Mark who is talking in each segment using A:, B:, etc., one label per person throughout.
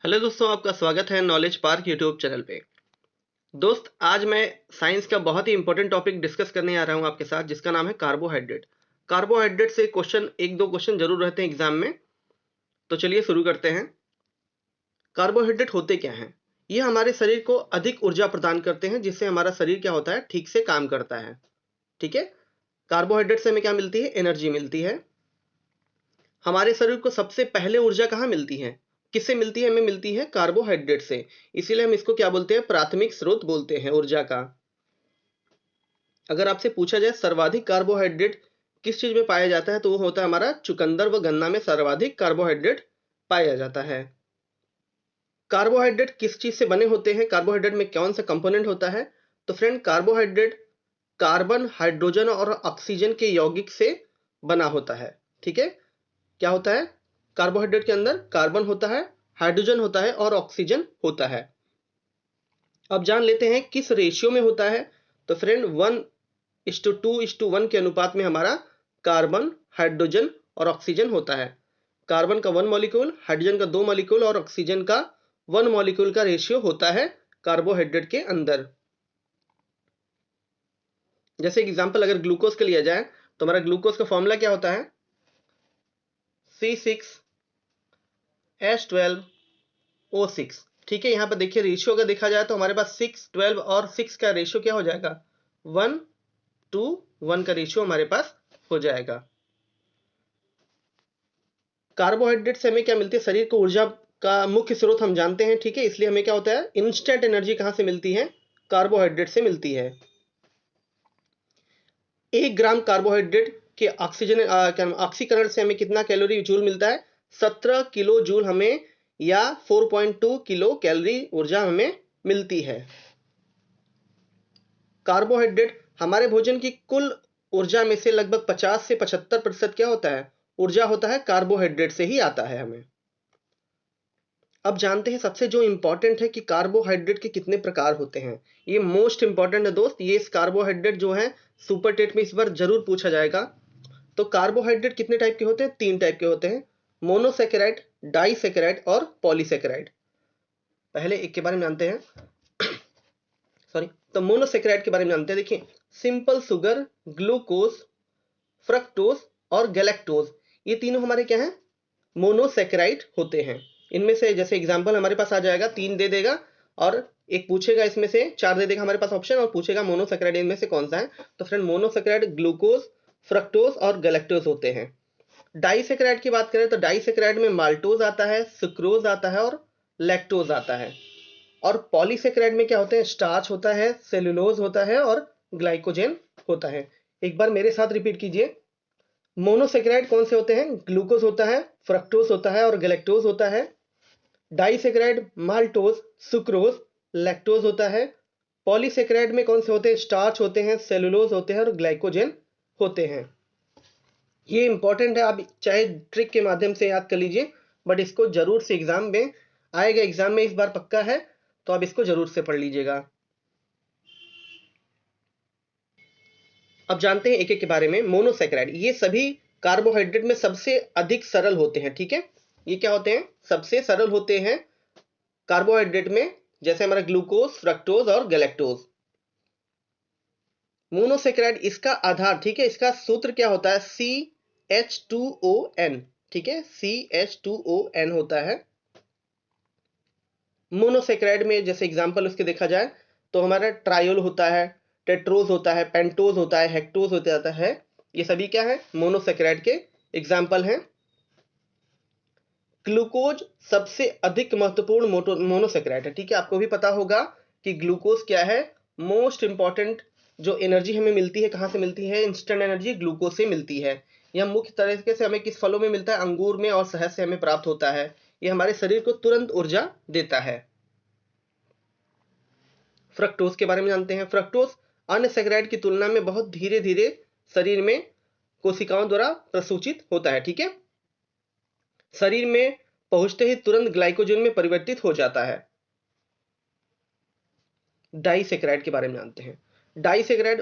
A: Hello दोस्तों, आपका स्वागत है नॉलेज पार्क यूट्यूब चैनल पे। दोस्त, आज मैं साइंस का बहुत ही इंपॉर्टेंट टॉपिक डिस्कस करने आ रहा हूँ आपके साथ, जिसका नाम है कार्बोहाइड्रेट। कार्बोहाइड्रेट से क्वेश्चन एक दो क्वेश्चन जरूर रहते हैं एग्जाम में। तो चलिए शुरू करते हैं। कार्बोहाइड्रेट होते क्या हैं? ये हमारे शरीर को अधिक ऊर्जा प्रदान करते हैं, जिससे हमारा शरीर क्या होता है, ठीक से काम करता है। ठीक है। कार्बोहाइड्रेट से हमें क्या मिलती है? एनर्जी मिलती है। हमारे शरीर को सबसे पहले ऊर्जा कहाँ मिलती है? किससे मिलती है? हमें मिलती है कार्बोहाइड्रेट से। इसीलिए हम इसको क्या बोलते हैं? प्राथमिक स्रोत बोलते हैं ऊर्जा का। अगर आपसे पूछा जाए सर्वाधिक कार्बोहाइड्रेट किस चीज में पाया जाता है, तो वो होता है हमारा चुकंदर व गन्ना में सर्वाधिक कार्बोहाइड्रेट पाया जाता है। कार्बोहाइड्रेट किस चीज से बने होते हैं? कार्बोहाइड्रेट में कौन सा कंपोनेंट होता है? तो फ्रेंड, कार्बोहाइड्रेट कार्बन, हाइड्रोजन और ऑक्सीजन के यौगिक से बना होता है। ठीक है। क्या होता है? कार्बोहाइड्रेट के अंदर कार्बन होता है, हाइड्रोजन होता है और ऑक्सीजन होता है। अब जान लेते हैं किस रेशियो में होता है। तो फ्रेंड, 1:2:1 के अनुपात में हमारा कार्बन, हाइड्रोजन और ऑक्सीजन होता है। कार्बन का 1 मॉलिक्यूल, हाइड्रोजन का 2 मॉलिक्यूल और ऑक्सीजन का 1 मॉलिक्यूल का रेशियो होता है कार्बोहाइड्रेट के अंदर। जैसे एग्जांपल अगर ग्लूकोज के लिया जाए, तो हमारा ग्लूकोज का फॉर्मूला क्या होता है? C6H12O6। ठीक है। यहाँ पर देखिए रेशियो अगर देखा जाए तो हमारे पास 6, 12 और 6 का रेशियो क्या हो जाएगा? 1:1 का रेशियो हमारे पास हो जाएगा। कार्बोहाइड्रेट से हमें क्या मिलती है? शरीर को ऊर्जा का मुख्य स्रोत हम जानते हैं। ठीक है। इसलिए हमें क्या होता है? इंस्टेंट एनर्जी कहाँ से मिलती है? कार्बोहाइड्रेट से मिलती है। 1 ग्राम कार्बोहाइड्रेट के ऑक्सीकरण से हमें कितना कैलोरी जूल मिलता है? 17 किलो जूल हमें, या 4.2 किलो कैलोरी ऊर्जा हमें मिलती है। कार्बोहाइड्रेट हमारे भोजन की कुल ऊर्जा में से लगभग 50 से 75% क्या होता है? ऊर्जा होता है कार्बोहाइड्रेट से ही आता है हमें। अब जानते हैं सबसे जो इंपॉर्टेंट है कि कार्बोहाइड्रेट के कितने प्रकार होते हैं। ये मोस्ट इंपॉर्टेंट है दोस्त। ये इस कार्बोहाइड्रेट जो है सुपर टेट में इस बार जरूर पूछा जाएगा। तो कार्बोहाइड्रेट कितने टाइप के होते हैं? 3 टाइप के होते हैं, मोनोसेकेराइड, डाइसेकेराइड और पॉलीसेकेराइड। पहले एक के बारे में जानते हैं। सॉरी। तो मोनोसेकेराइड के बारे में जानते हैं। देखिए, सिंपल शुगर, ग्लूकोज, फ्रक्टोज और गैलेक्टोज, ये तीनों हमारे क्या हैं? मोनोसेकेराइड होते हैं। इनमें से जैसे एग्जांपल हमारे पास आ जाएगा, 3 दे देगा और एक पूछेगा, इसमें से 4 दे देगा हमारे पास ऑप्शन, और पूछेगा मोनोसेकेराइड इनमें से कौन सा है। तो फ्रेंड, मोनोसेकेराइड ग्लूकोज, फ्रक्टोज और गैलेक्टोज होते हैं। डाइसेकेराइड की बात करें तो डाइसेकेराइड में माल्टोज आता है, सुक्रोज आता है और लैक्टोज आता है। और पॉलीसेकेराइड में क्या होते हैं? स्टार्च होता है, सेलुलोज होता है और ग्लाइकोजेन होता है। एक बार मेरे साथ रिपीट कीजिए। मोनोसेकेराइड कौन से होते हैं? ग्लूकोज होता है, फ्रक्टोज होता है और गैलेक्टोज होता है। डाइसेकेराइड माल्टोज, सुक्रोज, लैक्टोज होता है। पॉलीसेकेराइड में कौन से होते हैं? स्टार्च होते हैं, सेलुलोज होते हैं और ग्लाइकोजेन होते हैं। ये इंपॉर्टेंट है, आप चाहे ट्रिक के माध्यम से याद कर लीजिए, बट इसको जरूर से एग्जाम में आएगा। एग्जाम में इस बार पक्का है, तो आप इसको जरूर से पढ़ लीजिएगा। अब जानते हैं एक एक के बारे में। मोनोसेकेराइड, ये सभी कार्बोहाइड्रेट में सबसे अधिक सरल होते हैं। ठीक है। ये क्या होते हैं? सबसे सरल होते हैं कार्बोहाइड्रेट में, जैसे हमारा ग्लूकोज, फ्रक्टोज और गैलेक्टोज। मोनोसेकेराइड इसका आधार, ठीक है, इसका सूत्र क्या होता है? CH2ON। ठीक है, CH2ON होता है मोनोसेकेराइड में। जैसे एग्जांपल उसके देखा जाए तो हमारा ट्रायोल होता है, टेट्रोज होता है, पेंटोज होता है, हेक्टोज होता जाता है। ये सभी क्या है? मोनोसेकेराइड के एग्जांपल हैं। ग्लूकोज सबसे अधिक महत्वपूर्ण मोनोसेकेराइड है। ठीक है। आपको भी पता होगा कि ग्लूकोज क्या है? मोस्ट इंपॉर्टेंट जो एनर्जी हमें मिलती है, कहाँ से मिलती है? इंस्टेंट एनर्जी ग्लूकोज से मिलती है। यह मुख्य तरीके से हमें किस फलों में मिलता है? अंगूर में और शहद से हमें प्राप्त होता है। यह हमारे शरीर को तुरंत ऊर्जा देता है। फ्रक्टोज के बारे में जानते हैं। फ्रक्टोज अन्य सेकेराइड की तुलना में बहुत धीरे धीरे शरीर में कोशिकाओं द्वारा प्रसूचित होता है। ठीक है। शरीर में पहुंचते ही तुरंत ग्लाइकोजन में परिवर्तित हो जाता है। डाइसेकेराइड के बारे में जानते हैं। डाइसेकेराइड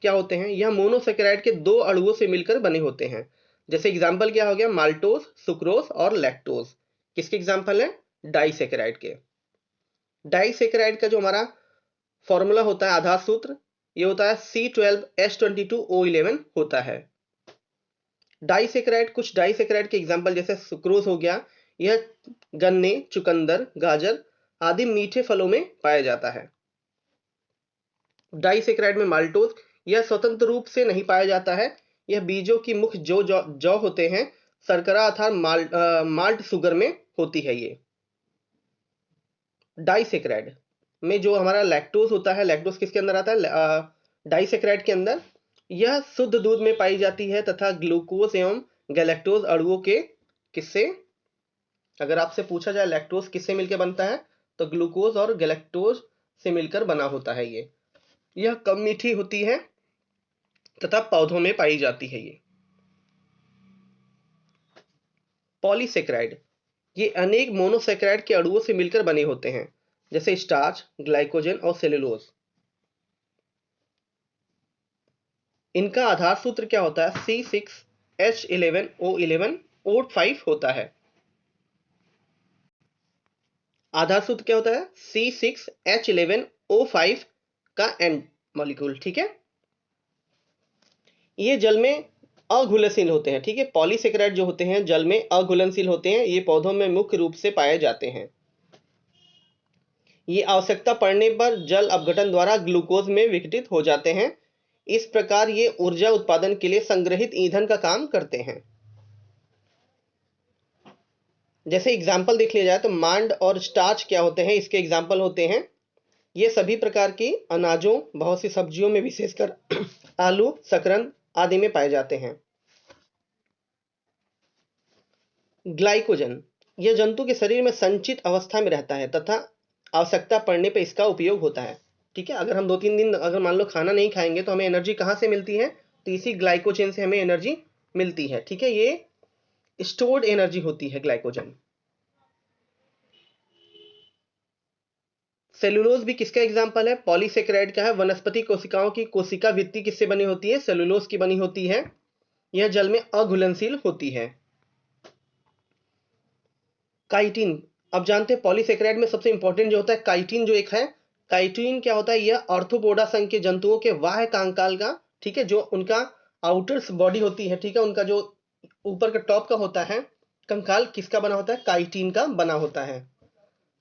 A: क्या होते हैं? यह मोनोसेकेराइड के 2 अणुओं से मिलकर बने होते हैं। जैसे एग्जांपल क्या हो गया? माल्टोज, सुक्रोज और लैक्टोज। किसके एग्जांपल है? डाइसेकेराइड के। डाइसेकेराइड का जो हमारा फॉर्मूला होता है, आधार सूत्र, ये होता है C12H22O11 होता है। डाइसेकेराइड, कुछ डाइसेकेराइड के एग्जांपल जैसे सुक्रोज हो गया, यह गन्ने, चुकंदर, गाजर आदि मीठे फलों में पाया जाता है। डाइसेकेराइड में माल्टोज, यह स्वतंत्र रूप से नहीं पाया जाता है, यह बीजों की मुख्य जौ होते हैं, शर्करा अर्थात माल्ट शुगर में होती है। ये डाइसेकेराइड में जो हमारा लैक्टोज होता है, लैक्टोज किसके अंदर आता है? डाइसेकेराइड के अंदर। यह शुद्ध दूध में पाई जाती है तथा ग्लूकोज एवं गैलेक्टोज अणुओं के किससे, अगर आपसे पूछा जाए लैक्टोज किससे मिलकर बनता है, तो ग्लूकोज और गैलेक्टोज से मिलकर बना होता है। यह कम मीठी होती है तथा पौधों में पाई जाती है। ये पॉलीसेकेराइड, ये अनेक मोनोसेकेराइड के अणुओं से मिलकर बने होते हैं, जैसे स्टार्च, ग्लाइकोजन और सेलुलोज। इनका आधार सूत्र क्या होता है? C6H11O11O5 होता है। आधार सूत्र क्या होता है? C6H11O5 का एंड मॉलिक्यूल, ठीक है। ये जल में अघुलनशील होते हैं, ठीक है। पॉलीसेकेराइड जो होते हैं जल में अघुलनशील होते हैं, ये पौधों में मुख्य रूप से पाए जाते हैं। ये आवश्यकता पड़ने पर जल अपघटन द्वारा ग्लूकोज में विघटित हो जाते हैं। इस प्रकार ये ऊर्जा उत्पादन के लिए संग्रहित ईंधन का काम करते हैं। जैसे एग्जाम्पल देख लिया जाए तो मांड और स्टार्च क्या होते हैं, इसके एग्जाम्पल होते हैं, ये सभी प्रकार की अनाजों, बहुत सी सब्जियों में विशेषकर आलू, शकरकंद आदि में पाए जाते हैं। ग्लाइकोजन, यह जंतु के शरीर में संचित अवस्था में रहता है तथा आवश्यकता पड़ने पर इसका उपयोग होता है, ठीक है। अगर हम 2-3 दिन अगर मान लो खाना नहीं खाएंगे तो हमें एनर्जी कहाँ से मिलती है? तो इसी ग्लाइकोजन से हमें एनर्जी मिलती है, ठीक है। ये स्टोर्ड एनर्जी होती है ग्लाइकोजन। सेलुलोज भी किसका एग्जाम्पल है? पॉलीसेकेराइड का है। वनस्पति कोशिकाओं की कोशिका भित्ति किससे बनी होती है? सेलुलोज की बनी होती है। यह जल में अघुलनशील होती है। काइटिन, अब जानते हैं पॉलीसेकेराइड में सबसे इंपॉर्टेंट जो होता है काइटिन, जो एक है। काइटिन क्या होता है? यह आर्थ्रोपोडा संघ के जंतुओं के बाह्य कंकाल का, ठीक है, जो उनका आउटर बॉडी होती है, ठीक है, उनका जो ऊपर का टॉप का होता है कंकाल, किसका बना होता है? काइटिन का बना होता है।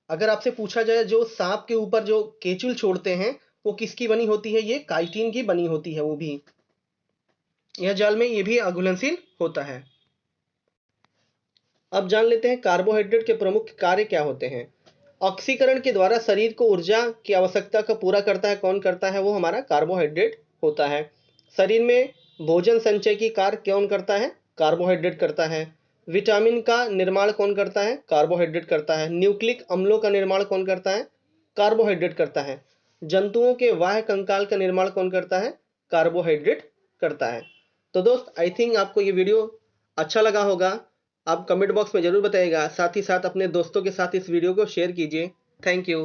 A: अगर आपसे पूछा जाए जो सांप के ऊपर जो केचुल छोड़ते हैं वो किसकी बनी होती है? ये काइटिन की बनी होती है। वो भी यह जल में ये भी अघुलनशील होता है। अब जान लेते हैं कार्बोहाइड्रेट के प्रमुख कार्य क्या होते हैं। ऑक्सीकरण के द्वारा शरीर को ऊर्जा की आवश्यकता का पूरा करता है। कौन करता है? वो हमारा कार्बोहाइड्रेट होता है। शरीर में भोजन संचय की कार्य कौन करता है? कार्बोहाइड्रेट करता है। विटामिन का निर्माण कौन करता है? कार्बोहाइड्रेट करता है। न्यूक्लिक अम्लों का निर्माण कौन करता है? कार्बोहाइड्रेट करता है। जंतुओं के बाह्य कंकाल का निर्माण कौन करता है? कार्बोहाइड्रेट करता है। तो दोस्त, आई थिंक आपको ये वीडियो अच्छा लगा होगा। आप कमेंट बॉक्स में जरूर बताइएगा। साथ ही साथ अपने दोस्तों के साथ इस वीडियो को शेयर कीजिए। Thank you.